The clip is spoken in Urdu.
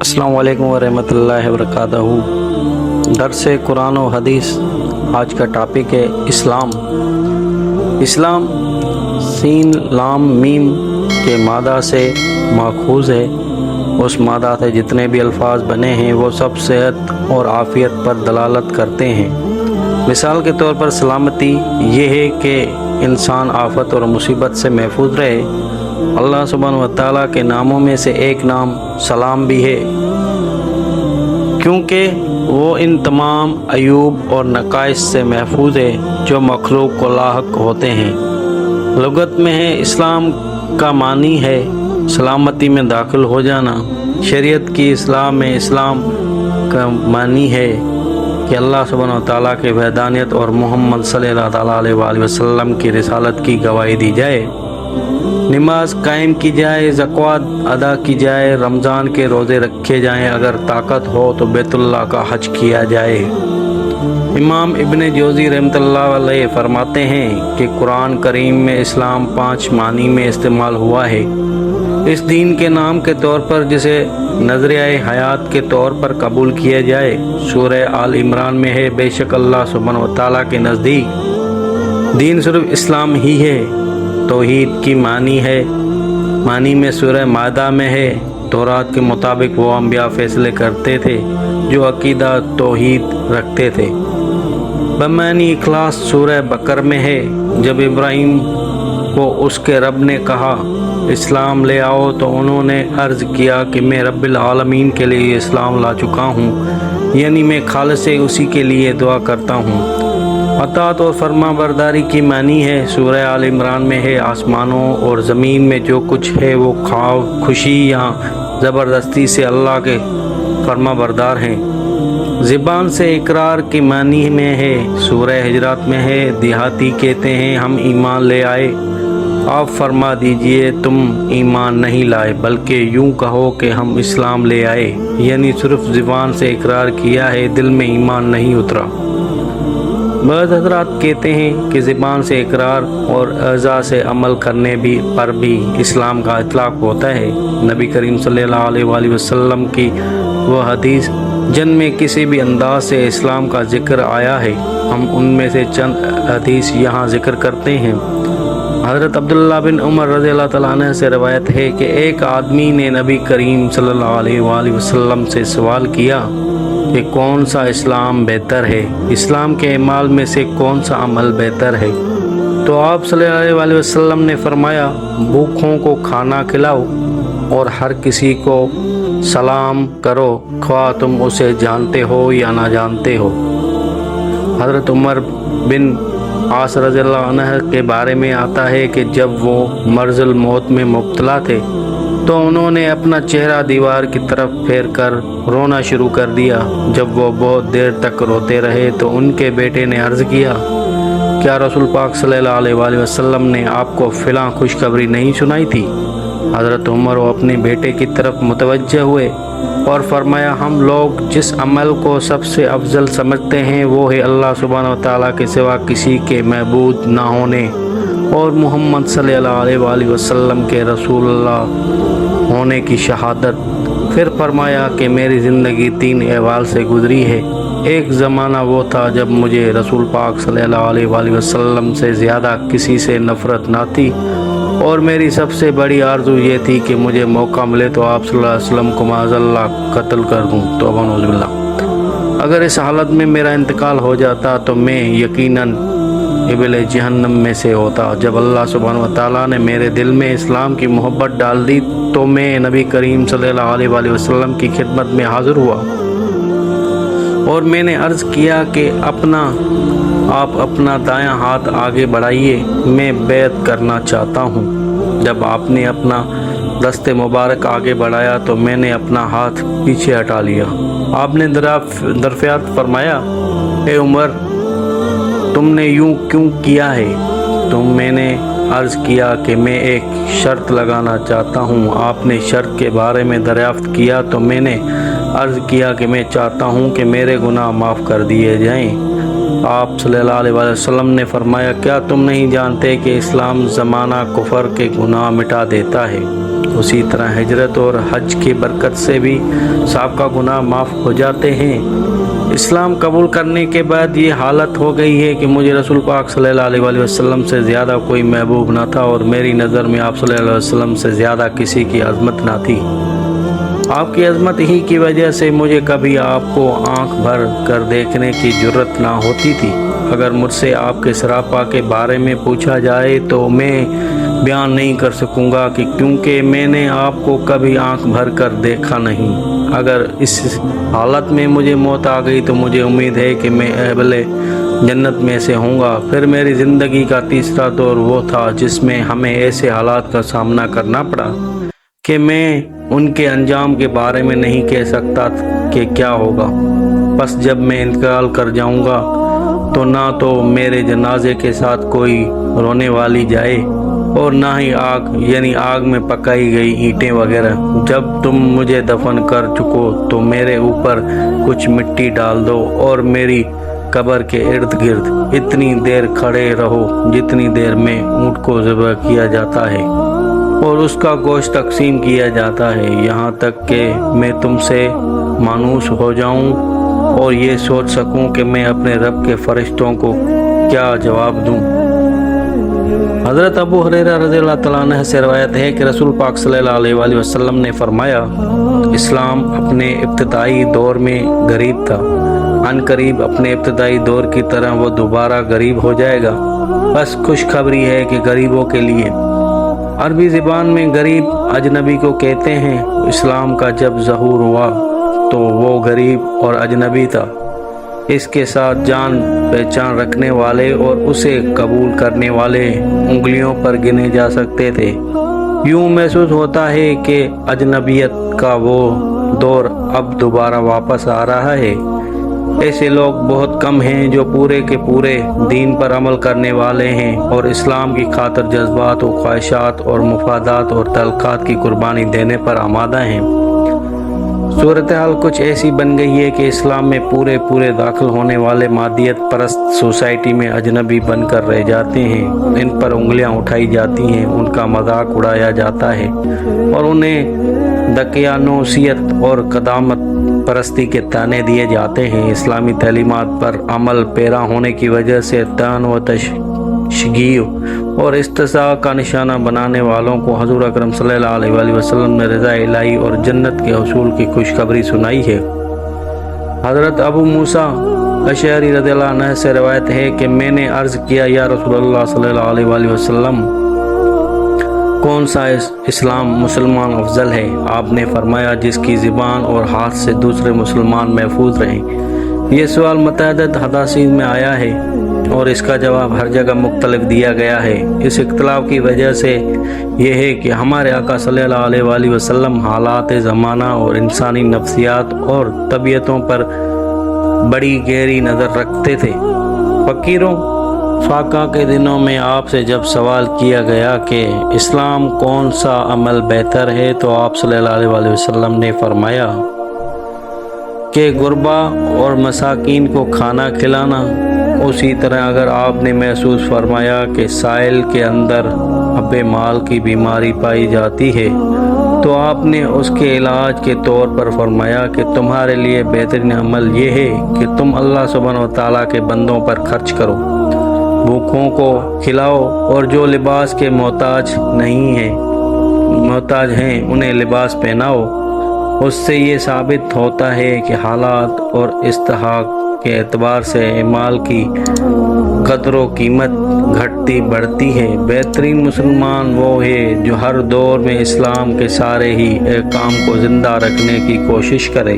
السلام علیکم ورحمۃ اللہ وبرکاتہ۔ درس قرآن و حدیث آج کا ٹاپک ہے اسلام۔ اسلام سین لام میم کے مادہ سے ماخوذ ہے۔ اس مادہ سے جتنے بھی الفاظ بنے ہیں وہ سب صحت اور عافیت پر دلالت کرتے ہیں۔ مثال کے طور پر سلامتی یہ ہے کہ انسان آفت اور مصیبت سے محفوظ رہے۔ اللہ سبحانہ و تعالیٰ کے ناموں میں سے ایک نام سلام بھی ہے، کیونکہ وہ ان تمام عیوب اور نقائص سے محفوظ ہے جو مخلوق کو لاحق ہوتے ہیں۔ لغت میں ہے اسلام کا معنی ہے سلامتی میں داخل ہو جانا۔ شریعت کی اصطلاح میں اسلام کا معنی ہے کہ اللہ سبحانہ و تعالیٰ کے وحدانیت اور محمد صلی اللہ تعالیٰ علیہ وآلہ وسلم کی رسالت کی گواہی دی جائے، نماز قائم کی جائے، زکوٰۃ ادا کی جائے، رمضان کے روزے رکھے جائیں، اگر طاقت ہو تو بیت اللہ کا حج کیا جائے۔ امام ابن جوزی رحمۃ اللہ علیہ فرماتے ہیں کہ قرآن کریم میں اسلام 5 معنی میں استعمال ہوا ہے۔ اس دین کے نام کے طور پر جسے نظریہ حیات کے طور پر قبول کیا جائے، سورہ آل عمران میں ہے، بے شک اللہ سبحانہ و تعالیٰ کے نزدیک دین صرف اسلام ہی ہے۔ توحید کی معنی میں سورہ مائدہ میں ہے، تورات کے مطابق وہ انبیاء فیصلے کرتے تھے جو عقیدہ توحید رکھتے تھے۔ بمعنی اخلاص سورہ بقرہ میں ہے، جب ابراہیم کو اس کے رب نے کہا اسلام لے آؤ تو انہوں نے عرض کیا کہ میں رب العالمین کے لیے اسلام لا چکا ہوں، یعنی میں خالص اسی کے لیے دعا کرتا ہوں۔ اطاعت اور فرما برداری کی معنی ہے، سورہ آل عمران میں ہے، آسمانوں اور زمین میں جو کچھ ہے وہ خوشی یا زبردستی سے اللہ کے فرما بردار ہیں۔ زبان سے اقرار کی معنی میں ہے، سورہ حجرات میں ہے، دیہاتی کہتے ہیں ہم ایمان لے آئے، آپ فرما دیجئے تم ایمان نہیں لائے بلکہ یوں کہو کہ ہم اسلام لے آئے، یعنی صرف زبان سے اقرار کیا ہے، دل میں ایمان نہیں اترا۔ بعض حضرات کہتے ہیں کہ زبان سے اقرار اور اعضاء سے عمل کرنے پر بھی اسلام کا اطلاق ہوتا ہے۔ نبی کریم صلی اللہ علیہ وآلہ وسلم کی وہ حدیث جن میں کسی بھی انداز سے اسلام کا ذکر آیا ہے، ہم ان میں سے چند حدیث یہاں ذکر کرتے ہیں۔ حضرت عبداللہ بن عمر رضی اللہ تعالیٰ عنہ سے روایت ہے کہ ایک آدمی نے نبی کریم صلی اللہ علیہ وآلہ وسلم سے سوال کیا کہ کون سا اسلام بہتر ہے، اسلام کے اعمال میں سے کون سا عمل بہتر ہے؟ تو آپ صلی اللہ علیہ وآلہ وسلم نے فرمایا بھوکوں کو کھانا کھلاؤ اور ہر کسی کو سلام کرو، خواہ تم اسے جانتے ہو یا نہ جانتے ہو۔ حضرت عمر بن عاص رضی اللہ عنہ کے بارے میں آتا ہے کہ جب وہ مرض الموت میں مبتلا تھے تو انہوں نے اپنا چہرہ دیوار کی طرف پھیر کر رونا شروع کر دیا۔ جب وہ بہت دیر تک روتے رہے تو ان کے بیٹے نے عرض کیا کیا رسول پاک صلی اللہ علیہ وآلہ وسلم نے آپ کو فلاں خوشخبری نہیں سنائی تھی؟ حضرت عمر وہ اپنے بیٹے کی طرف متوجہ ہوئے اور فرمایا ہم لوگ جس عمل کو سب سے افضل سمجھتے ہیں وہ ہے اللہ سبحانہ و تعالیٰ کے سوا کسی کے معبود نہ ہونے اور محمد صلی اللہ علیہ وآلہ وسلم کے رسول اللہ ہونے کی شہادت۔ پھر فرمایا کہ میری زندگی 3 احوال سے گزری ہے۔ ایک زمانہ وہ تھا جب مجھے رسول پاک صلی اللہ علیہ وآلہ وسلم سے زیادہ کسی سے نفرت نہ تھی، اور میری سب سے بڑی آرزو یہ تھی کہ مجھے موقع ملے تو آپ صلی اللہ علیہ وسلم کو معاذ اللہ قتل کر دوں، توبہ نعوذ باللہ۔ اگر اس حالت میں میرا انتقال ہو جاتا تو میں یقیناً ابل جہنم میں سے ہوتا۔ جب اللہ سبحانہ و تعالیٰ نے میرے دل میں اسلام کی محبت ڈال دی تو میں نبی کریم صلی اللہ علیہ وآلہ وسلم کی خدمت میں حاضر ہوا اور میں نے عرض کیا کہ آپ اپنا دایاں ہاتھ آگے بڑھائیے، میں بیعت کرنا چاہتا ہوں۔ جب آپ نے اپنا دست مبارک آگے بڑھایا تو میں نے اپنا ہاتھ پیچھے ہٹا لیا۔ آپ نے دریافت فرمایا اے عمر تم نے یوں کیوں کیا ہے؟ تو میں نے عرض کیا کہ میں ایک شرط لگانا چاہتا ہوں۔ آپ نے شرط کے بارے میں دریافت کیا تو میں نے عرض کیا کہ میں چاہتا ہوں کہ میرے گناہ معاف کر دیے جائیں۔ آپ صلی اللہ علیہ وسلم نے فرمایا کیا تم نہیں جانتے کہ اسلام زمانہ کفر کے گناہ مٹا دیتا ہے اسی طرح ہجرت اور حج کی برکت سے بھی سابقہ گناہ معاف ہو جاتے ہیں۔ اسلام قبول کرنے کے بعد یہ حالت ہو گئی ہے کہ مجھے رسول پاک صلی اللہ علیہ وسلم سے زیادہ کوئی محبوب نہ تھا، اور میری نظر میں آپ صلی اللہ علیہ وسلم سے زیادہ کسی کی عظمت نہ تھی۔ آپ کی عظمت ہی کی وجہ سے مجھے کبھی آپ کو آنکھ بھر کر دیکھنے کی جرت نہ ہوتی تھی۔ اگر مجھ سے آپ کے سراپا کے بارے میں پوچھا جائے تو میں بیان نہیں کر سکوں گا کہ کیونکہ میں نے آپ کو کبھی آنکھ بھر کر دیکھا نہیں۔ اگر اس حالت میں مجھے موت آ گئی تو مجھے امید ہے کہ میں اہل جنت میں سے ہوں گا۔ پھر میری زندگی کا تیسرا دور وہ تھا جس میں ہمیں ایسے حالات کا سامنا کرنا پڑا کہ میں ان کے انجام کے بارے میں نہیں کہہ سکتا کہ کیا ہوگا۔ بس جب میں انتقال کر جاؤں گا تو نہ تو میرے جنازے کے ساتھ کوئی رونے والی جائے اور نہ ہی آگ میں پکائی گئی اینٹیں وغیرہ۔ جب تم مجھے دفن کر چکو تو میرے اوپر کچھ مٹی ڈال دو اور میری قبر کے ارد گرد اتنی دیر کھڑے رہو جتنی دیر میں اونٹ کو ذبح کیا جاتا ہے اور اس کا گوشت تقسیم کیا جاتا ہے، یہاں تک کہ میں تم سے مانوس ہو جاؤں اور یہ سوچ سکوں کہ میں اپنے رب کے فرشتوں کو کیا جواب دوں۔ حضرت ابو ہریرہ رضی اللہ تعالیٰ عنہ سے روایت ہے کہ رسول پاک صلی اللہ علیہ وسلم نے فرمایا، اسلام اپنے ابتدائی دور میں غریب تھا، عن قریب اپنے ابتدائی دور کی طرح وہ دوبارہ غریب ہو جائے گا۔ بس خوشخبری ہے کہ غریبوں کے لیے۔ عربی زبان میں غریب اجنبی کو کہتے ہیں۔ اسلام کا جب ظہور ہوا تو وہ غریب اور اجنبی تھا، اس کے ساتھ جان پہچان رکھنے والے اور اسے قبول کرنے والے انگلیوں پر گنے جا سکتے تھے۔ یوں محسوس ہوتا ہے کہ اجنبیت کا وہ دور اب دوبارہ واپس آ رہا ہے۔ ایسے لوگ بہت کم ہیں جو پورے کے پورے دین پر عمل کرنے والے ہیں اور اسلام کی خاطر جذبات و خواہشات اور مفادات اور تعلقات کی قربانی دینے پر آمادہ ہیں۔ صورتحال کچھ ایسی بن گئی ہے کہ اسلام میں پورے داخل ہونے والے مادیت پرست سوسائٹی میں اجنبی بن کر رہ جاتے ہیں، ان پر انگلیاں اٹھائی جاتی ہیں، ان کا مذاق اڑایا جاتا ہے اور انہیں دقیانوسیت اور قدامت پرستی کے طعنے دیے جاتے ہیں۔ اسلامی تعلیمات پر عمل پیرا ہونے کی وجہ سے طعن و تشیع اور استحصاء کا نشانہ بنانے والوں کو حضور اکرم صلی اللہ علیہ وسلم نے رضا الہی اور جنت کے حصول کی خوشخبری سنائی ہے۔ حضرت ابو موسیٰ اشعری رضی اللہ عنہ سے روایت ہے کہ میں نے عرض کیا، یا رسول اللہ صلی اللہ علیہ وسلم، کون سا اسلام مسلمان افضل ہے؟ آپ نے فرمایا، جس کی زبان اور ہاتھ سے دوسرے مسلمان محفوظ رہیں۔ یہ سوال متعدد حدیث میں آیا ہے اور اس کا جواب ہر جگہ مختلف دیا گیا ہے۔ اس اختلاف کی وجہ سے یہ ہے کہ ہمارے آقا صلی اللہ علیہ وسلم حالات زمانہ اور انسانی نفسیات اور طبیعتوں پر بڑی گہری نظر رکھتے تھے۔ فقیروں، فاقہ کے دنوں میں آپ سے جب سوال کیا گیا کہ اسلام کون سا عمل بہتر ہے تو آپ صلی اللہ علیہ وسلم نے فرمایا کہ غربا اور مساکین کو کھانا کھلانا۔ اسی طرح اگر آپ نے محسوس فرمایا کہ سائل کے اندر حب مال کی بیماری پائی جاتی ہے تو آپ نے اس کے علاج کے طور پر فرمایا کہ تمہارے لیے بہترین عمل یہ ہے کہ تم اللہ سبحانہ و تعالیٰ کے بندوں پر خرچ کرو، بھوکوں کو کھلاؤ اور جو لباس کے محتاج ہیں انہیں لباس پہناؤ۔ اس سے یہ ثابت ہوتا ہے کہ حالات اور استحقاق کے اعتبار سے اعمال کی قدر و قیمت گھٹتی بڑھتی ہے۔ بہترین مسلمان وہ ہے جو ہر دور میں اسلام کے سارے ہی احکام کو زندہ رکھنے کی کوشش کرے۔